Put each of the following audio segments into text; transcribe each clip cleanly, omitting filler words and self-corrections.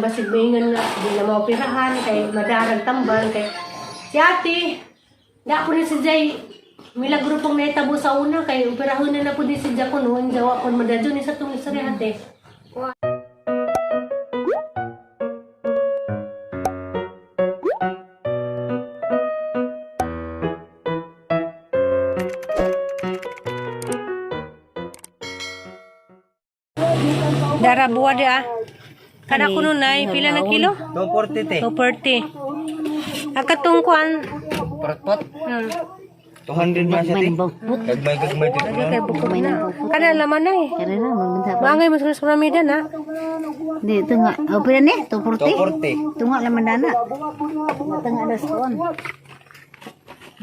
basig maingon nga di na maoperahan kay madarag tambal kay si ate da po ni si Jay milagro pong naitabo sa una kay operahon na po di si Jay kuno ang jawa kon madadyo ni sa tong istorya ate. Dara buwa di ah. Kada kuno nay pila na kilo? 240 te. 240. Akatungkuan. Perot-pot. 200 na siya te. Gagmay te. Lagi kay bukod na. Kada laman na eh. Kaya na, maganda. Maangay mas sa ramida na. Di, ito nga. O, pila ni? 240. 240? Ito nga laman dana. Ito nga alas koon.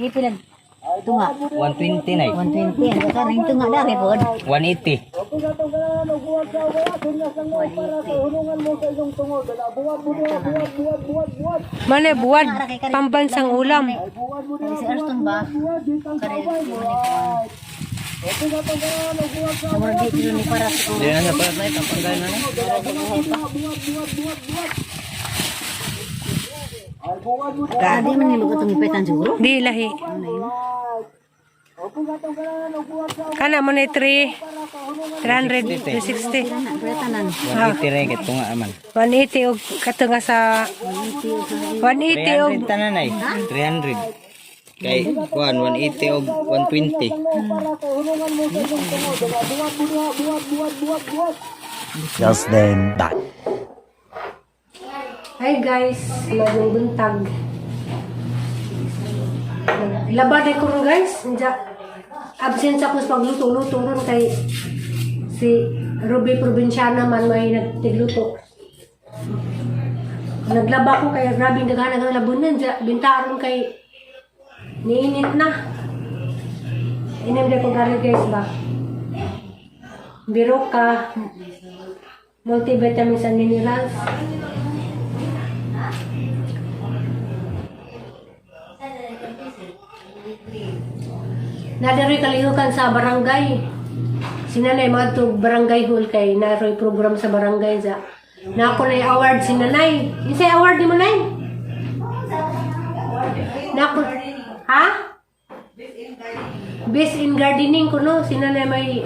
Di, pila. Ito nga. 120 na 120. Ang kakanin ito nga dari po. 180. Mana buwad pambansang ulam. Si Arston ba? Kaya Nomor di kilo ni para sa Di na sa parat na ito. Panggal na na. Tadi menilugot ang ipetan siguro. Di lahi. Kana mo na 300 360. Tanan. 180 rin. Ito nga aman. 180 og kato nga sa 180 og 300 tanan ay. 300. Kay kuan 180 og 120. Just then that. Hi guys, magong buntag. Labad ay ko ron guys. Absent sa kus pagluto-luto ron kay si Ruby Provinciana man may nagtigluto. Naglaba ko kay grabe daghan ang labunan bintaron kay niinit na. Inom de ko gari guys ba. Biroka multivitamins and minerals. Nadari kalihukan sa barangay. Sinanay mga ito barangay hall kay naroy program sa barangay sa. Na ako na award sinanay. Isay award di mo nay? Na ako. Ha? Best in gardening ko no. Sinanay may.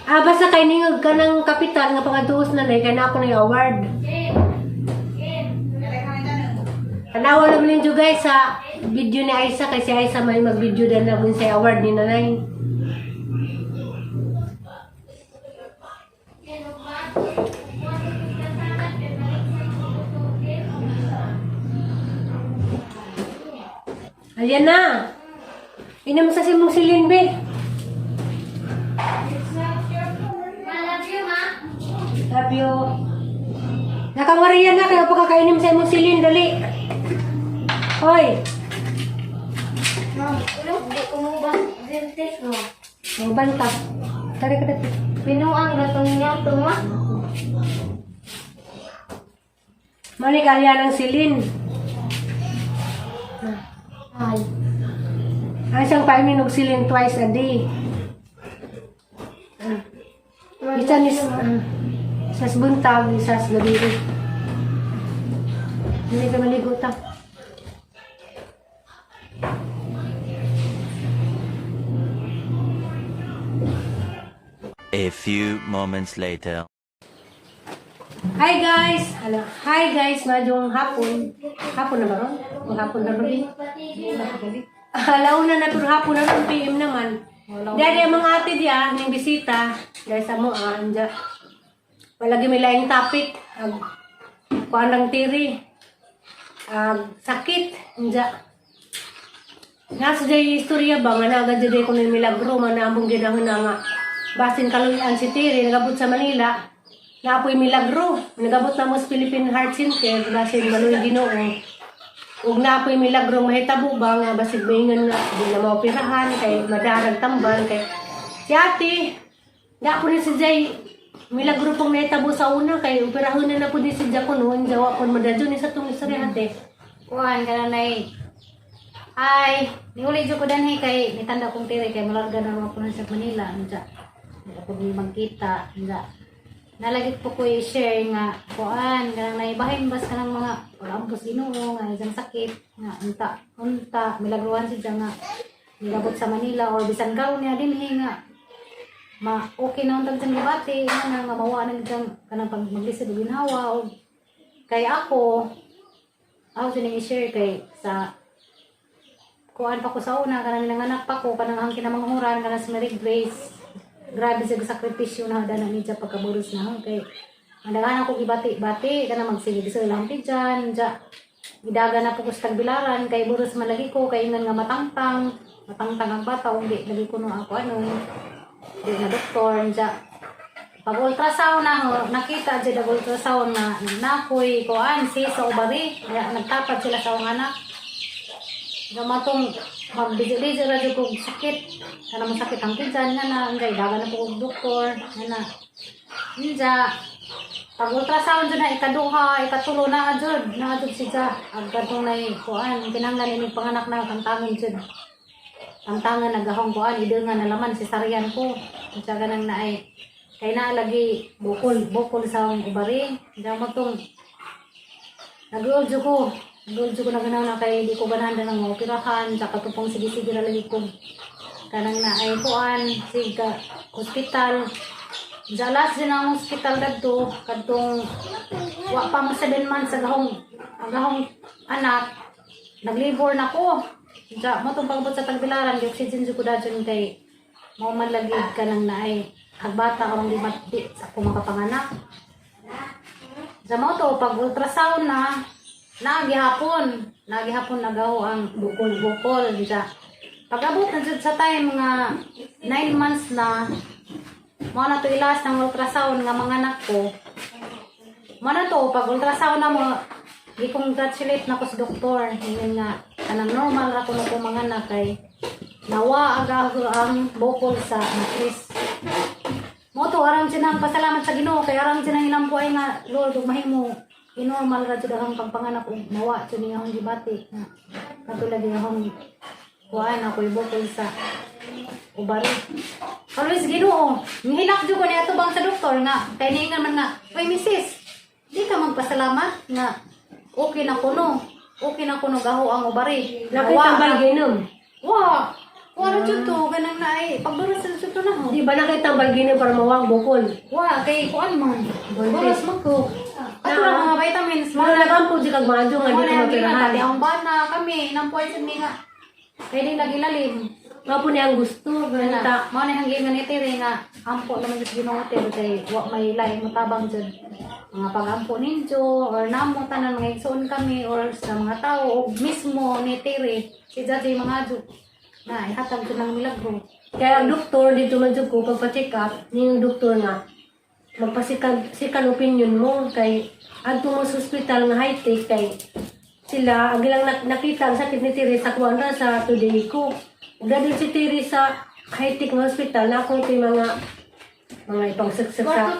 Basta kay ningog ka ng kapital nga pangatuos nanay kay na ako na award. Tanawa naman ninyo guys sa video ni Aisa kasi Aisa may mag-video din na sa award ni nanay. Ayan na! Inom sa simong silin, be. Love you. Nakangariyan na kaya pagkakainom sa imong silin, dali. Hoy! Hindi ko mo ba vintage mo? Ang banta. Tari ka dati. Pinuang gatong niya ito ma? Manigalya ng silin. Ay. Ang isang paimin og silin twice a day. Isa ni sas buntag, isas gabi. Hindi ka maligo ta. A few moments later. Hi guys! Hello. Hi guys, madong hapon. Hapon na ba ron? O hapon na ron? Alauna na pero hapon na ron, PM naman. Dahil ang mga ate diya, ng bisita, dahil sa mo, anja. Palagi may laing topic. Kuan ng tiri. Sakit. Anja. Nasa dyan yung istorya ba, nga na agad dyan ko na milagro, manamong ginahon na nga. Basin kaluyan si Tiri, nagabot sa Manila. Naapoy milagro. Nagabot na mo sa Philippine Heart Center, basin maluy Ginoo. Ug naapoy milagro mahitabo ba nga basig maingon nga di na maoperahan kay madarag tambal kay si ate. Da po ni si Jay milagro pong nahitabo sa una kay operahon na po di si Jay kuno ang jawa kon madadyo ni sa tong istorya ate. Kuhan ka na nay. Ay, niuli dyan ko danhi kay nitanda kong tiri kay malarga na mga punan sa Manila. Anja. Hindi ako magkita. Anja. nalagit po ko i-share nga kuan kanang naibahin bas kanang mga pag-ampos Ginoo nga isang sakit nga unta milagruhan siya nga nilabot sa Manila or bisan karon niya dinhi nga okay na untag dyan gibati nga mawa na dyan kanang pag maglisod og ginhawa o kay ako sining i-share kay sa kuan pa ko sa una kanang nanganak pa ko kanang ang kinamanghuran kanang si Mary Grace grabe sa sakripisyo na hada na niya pagkaburos na kay andagan ako gibati-bati kanang magsige sa lang dyan gidaga na po ko sa tagbilaran kay buros malagi ko kay ingan nga matangtang ang bata hindi lagi ko no ako di na doktor dya pag ultrasound na nakita dyan ang ultrasound na nakoy kuan si sa ovary kaya nagtapad sila sa mga anak gamatong magbidyo-bidyo na dyan kong sakit kana mo sakit ang kinsan nga na ngay daga na po kong doktor nga na dya pag ultrasound dyan na ikaduha ikatulo na dyan siya agad na kuan kinanglan ini panganak na kantangan dyan tangan nagahong kuan idengan na laman si sarian ko unsa ganang naay kay naa lagi bukol sa ubari damo tong nag-uljo ko na ganaw na kay di ko ganahan nang operahan sa katupong sige ra lagi ko kanang naay kuan sig hospital jalas din ang hospital dadto kadtong wa pa mo 7 months agahong anak naglibor na ko ja mo tong pagbot sa tagbilaran di oxygen jud ko dadyon kay mao man lagi kanang naay hagbata ka di mati sa ako makapanganak ja mo to pag ultrasound na nagihapon nagaw ang bukol ja pag-abot na jud sa time nga 9 months na mo na to ilas ng ultrasound nga mga anak ko mo na to pag ultrasound na mo i-congratulate na ko sa doktor ngayon nga kanang normal ra ko mga anak kay nawa ang bukol sa matris mo to aram sinang pasalamat sa Ginoo kay aram sinang inampuay nga Lord ug mahimo inormal ra jud ang pagpanganak ug nawa jud niya akong gibati nga katulad niya akong kuan ako bukol sa ubari always Ginoo mihilak jud ko niya tubang sa doktor nga kay niingan man nga oy misis di ka magpasalamat nga okay na kuno gaho ang ubari Nakita ba ginom? wala jud to ganang naay pagduras sa jud to na ho Di ba nakita ba ginom para mawang bukol? kay kuan man Buntis. buras man ko ato lang mga vitamins Mga nagampo di kag maadyo nga di ko mapirahan. ang bana kami nampuay sa mi nga kay di lagi lalim Nga po niya ang gusto. Ganita. mao na hangin nga nitiri nga ampo naman jud Ginoo kay wa may lain motabang jud mga pag-ampo ninyo or namo tanan mga igsoon kami or sa mga tao o mismo nitiri si Daddy mga adyo na ihatag ko ng milagro. Kaya ang doktor dito man jud ko pagpa-check up, yung doktor nga magpasikan opinion mo kay adto mo sa ospital nga high-tech kay sila ang ilang nakita ang sakit ni Tiri sa kuwanda sa today ko. Dadin si Tiri sa high-tech nga hospital na ako ito mga ipangsaksak sa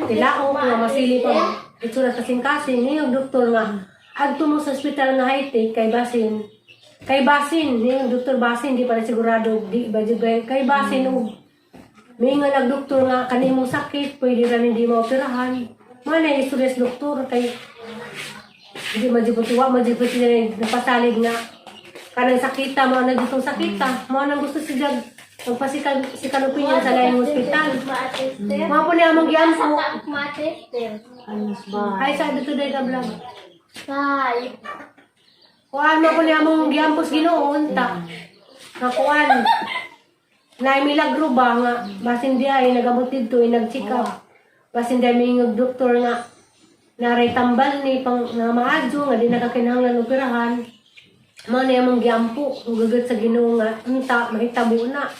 tilao nga masili pa itsura sa singkasing yung doktor nga adto mo sa ospital nga high-tech kay basin yung doktor basin di pa na sigurado di ba kay basin may nga nagdoktor nga kanimong sakit pwede rin hindi maoperahan mana yung stress doktor kay hindi majibutuwa napasalig nga kanang sakita mo na ditong sakita mo nang gusto si Jag magpasikan opinion sa laing hospital mga po niya mong giampo ay sa dito day ka vlog kuan mo po niya mong giampos Ginoo unta nga kuan na milagro ba nga basin di ay nagamot dito ay nag-check up basin di may doktor nga naray tambal ni pang nga maadyo nga di nakakinahanglan operahan mo na yung giampo kung gagat sa Ginoo nga unta mahitabo na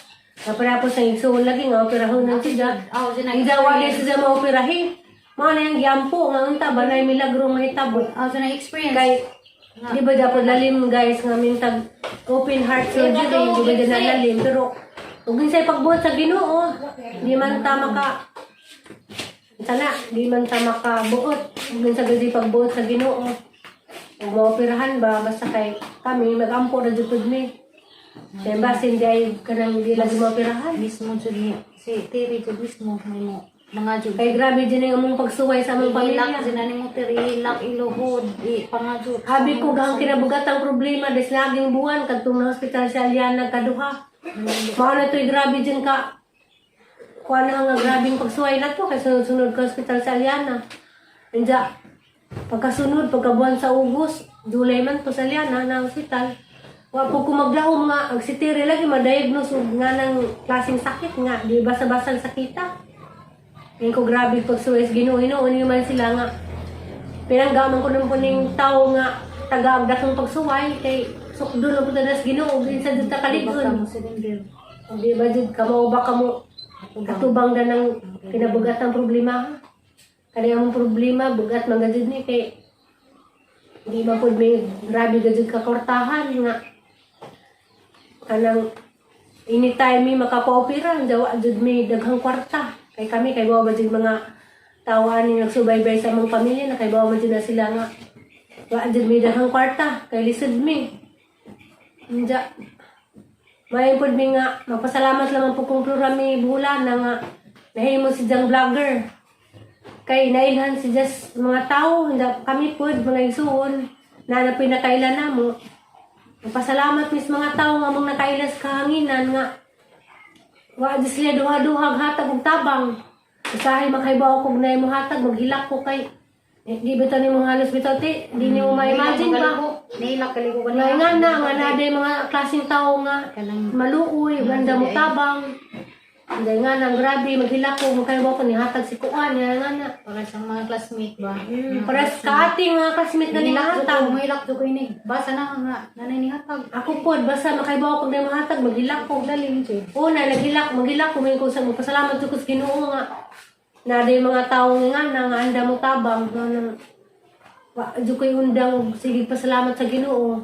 kapara po sa igsoon lagi nga operahon ng siya idawa din siya maoperahin mo na yung giampo nga unta ba na yung milagro mahitabo So na experience kay di ba dapat lalim guys nga mintag open heart surgery di ba din lalim pero ug ginsay pagbuhat sa Ginoo di man ta makabuot ug ginsay gadi pagbuhat sa Ginoo ug maoperahan ba basta kay kami magampo na jud mi kay basin di ay kanang di lagi maoperahan mismo jud si Terry jud mismo may mo mga jud. Kay grabe din yung among pagsuway sa among Hilak pamilya. sinani mo tirilak iluhod pangajud. Habi ko gang kinabugat ang problema des laging buwan kadtong na hospital sa Aliana kaduha. Mao na to'y grabe din ka. Kuha na nga grabing pagsuway na to kay sunod-sunod ka hospital sa Aliana. Inja pagkasunod pagkabuwan sa Ugos, July man to sa Aliana na hospital. Wa po ko maglahom nga ang sitiri lagi ma-diagnose og nga ng klaseng sakit nga di basa-basang sakita. Ngayon ko grabe pagsuway sa Ginoo hinuon man sila nga pinanggaman ko ng puning tao nga taga-agdak ng pagsuway kay sukdo na punta na sa Ginoo sa dito Basta kaligon. mo silindir. Di ba jud ka mao ba ka mo atubang na ng kinabugat ng problema. Kaya ang problema bugat man gajud ni kay di ba pud may grabe gajud ka kortahan nga kanang anytime may makapaopera jawa jud may daghang kwarta kay kami kay bawa jud mga tawaan ni nagsubaybay sa among pamilya na kay bawa jud na sila nga wa jud may daghang kwarta kay lisod mi Inja may pud mi nga magpasalamat lamang po kung Florami Bulan na nga nahimo si Jang vlogger kay nailhan si just mga tao hinda kami pud mga igsuon na napinakailan namo. Pasalamat mis mga tao nga mong nakailas kahanginan nga wa di sila duha-duhag hatag og tabang. Usahay makaibaw kog nay mo hatag maghilak ko kay di bitaw nimo halos bitaw ti di nimo ma-imagine ba Nilak kaligo ka nga nga naday mga klaseng tao nga kanang maluoy ganda mo tabang. Dahil nga nang grabe maghilak ko makaibaw ko ni hatag si kuan nga na. para sa mga classmate ba. Pares ka ating mga classmate na ni Nilak jud hatag. ko mahilak jud ko ini. Basa na nga nanay ni hatag. Ako po, basta makaibaw ko na mahatag, maghilak ko. Daling jud. Una, maghilak ko, may ko sa magpasalamat ko sa Ginoo nga. Na day mga tao nga na nga anda mo tabang. Diyo ko yung undang, sige pasalamat sa Ginoo.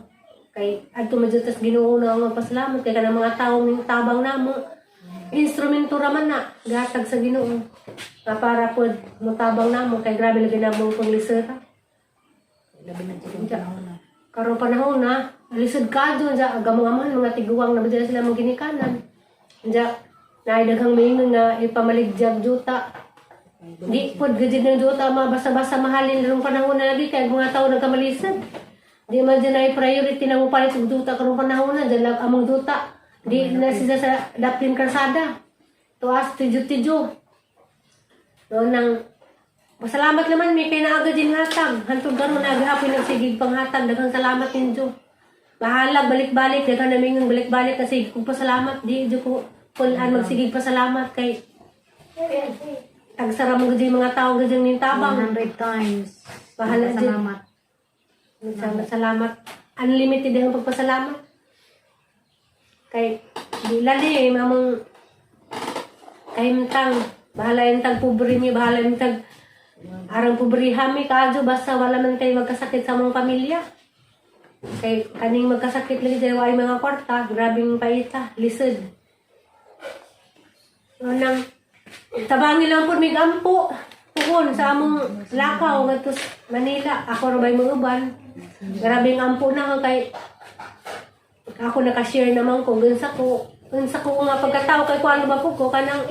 Kay, adto majutas Ginoo na nga pasalamat. Kaya ka ng mga tao ng tabang na mo. Instrumento raman na, gatag sa Ginoo. Nga para po, mutabang na mo. Kay grabe lagi na mong panglisera. Labi na jud ang panahon na. Karong panahon na, alisod ka doon, agamang-amahan, mga tiguang na ba sila mong ginikanan. Diya, naidaghang mayon nga ipamaligjag juta. Di po, gajid ng juta, mga basa-basa mahalin rin panahon na lagi, kaya mga tao nagkamalisad. Di man dyan ay priority na mo palit ng juta karong panahon na, dyan lang among juta. Di na sila sa daplin karsada. Tuas, tidyo-tidyo. Noon nang pasalamat naman may kay naagad din hatag. Hantod gano'n nagahapon nagsigig pang hatag. Daghang salamat ninyo. Bahala, balik-balik. Daghang namin yung balik-balik kasi kung pasalamat. Di ko pulaan magsigig pasalamat kay tagsara mo gudyo mga tao gudyo ng tabang. 100 times. Bahala dyan. Salamat. Salamat. Unlimited ang pagpasalamat. Kay di lali mamang kay mintang bahala yung tag pobre mi bahala yung tag arang pobriha mi kadyo basta wala man kayo magkasakit sa mong pamilya. Kay kaning magkasakit lagi dahil ay mga kwarta, grabing paita, lisod. Nang tabangi lang po may gampo. Pukon sa among lakaw ngatos Manila. Ako rabay mga uban. Grabing ampo na kay ako nakashare naman ko gunsa ko nga pagkatao kay kuan ba po ko kanang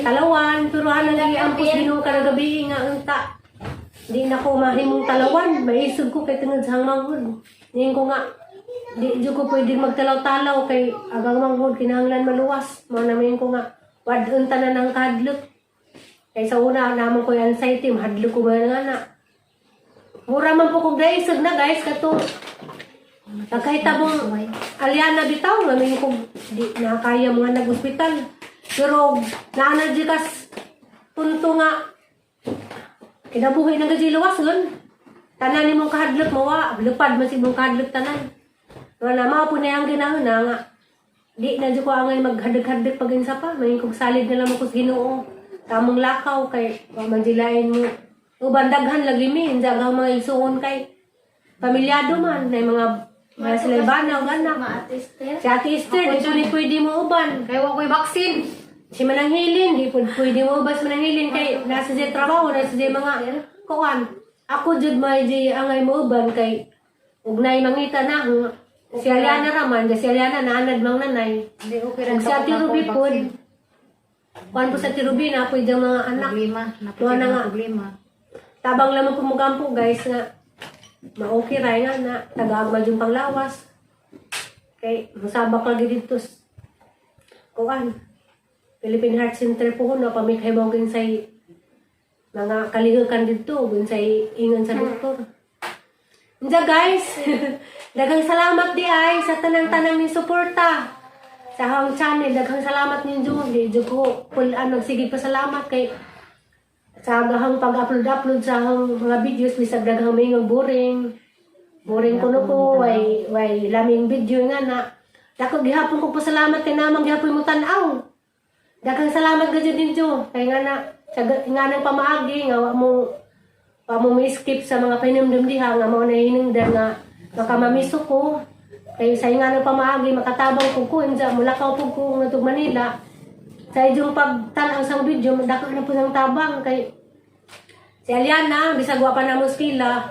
talawan pero ano lagi ang Ginoo kada gabi nga unta di na ko mahimong talawan maisog ko kay tungod sa hangmanghod ning ko nga di jud ko pwede magtalaw-talaw kay agang manghod kinahanglan maluwas mo namin ko nga wad unta na nang kahadlok kay sa una namon ko yung anxiety mahadlok ko ba nga na mura man po kog daisog na guys kato kahit tabong Aliana bitaw, namin ko di nakaya mga nag-hospital. Pero naana di kas punto nga kinabuhi ng gaji luwas nun. Tanan ni mong kahadlok mawa, lupad man si mong kahadlok tanan. Wala mga po na yung ginahon na nga. Di na di ko angay maghadag-hadag pag insa pa. May kong salid na lang ako sa Ginoo. Tamong lakaw kay mandilain mo. Ubandaghan lagi mi, hindi mga isuon kay pamilyado man. Na mga sila banaw, gana. Si Ate Esther, di po ni pwede mo uban. Kaya wa ko'y vaccine. Si Mananghilin, di po pwede mo ubas Mananghilin. Kay nasa siya trabaho, nasa siya mga kuwan. Ako jud may di angay mo uban kay ugnay mangita na. Si Aliana raman, si Aliana naanad mang nanay. Hindi okay rin Si Ate Ruby po, kuan po sa Tirubina, po yung mga anak. Problema. Tuwa na nga. Problema. Tabang lamang pumugampo guys nga ma-okay ray nga na tagaagmal yung panglawas. Kay musabak lagi dito kuan. Philippine Heart Center po na pamikhaybong say mga kalihukan dito, say ingon sa doktor. Nga guys, daghang salamat di ay sa tanang-tanang ni suporta sa akong channel. Daghang salamat ninyo. Di ko sige pa salamat kay sa agahang pag-upload sa akong mga videos bisag daghang may boring kuno ko way laming video nga na dako gihapon ko pasalamat kay namang gihapon mo tan-aw. Daghang salamat gid ninyo kay nga na nga nang pamaagi nga wa mo skip sa mga pinimdum diha nga mao na hinungdan nga makamamiso ko kay sa nga nang pamaagi makatabang ko inja mulakaw pug ko ngadto Manila. Sa inyong pagtanaw sang video, dako na po ng tabang kay si Aliana, bisag wa pa na muskila.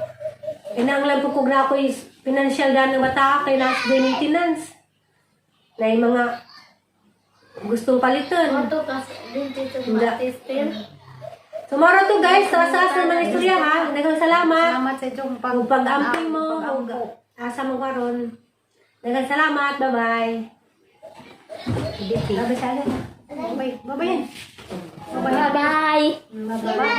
Inanglan po kog na ako is financial dan ng bata kay last day maintenance. Na yung mga gustong palitan. Tomorrow to guys, taas na mga istorya ha. Daghang salamat. Salamat sa inyong Kung pag-amping mo, kung asa mo karon. Daghang salamat, bye-bye. Bye-bye. Bye-bye. Bye-bye. Bye-bye. Bye-bye.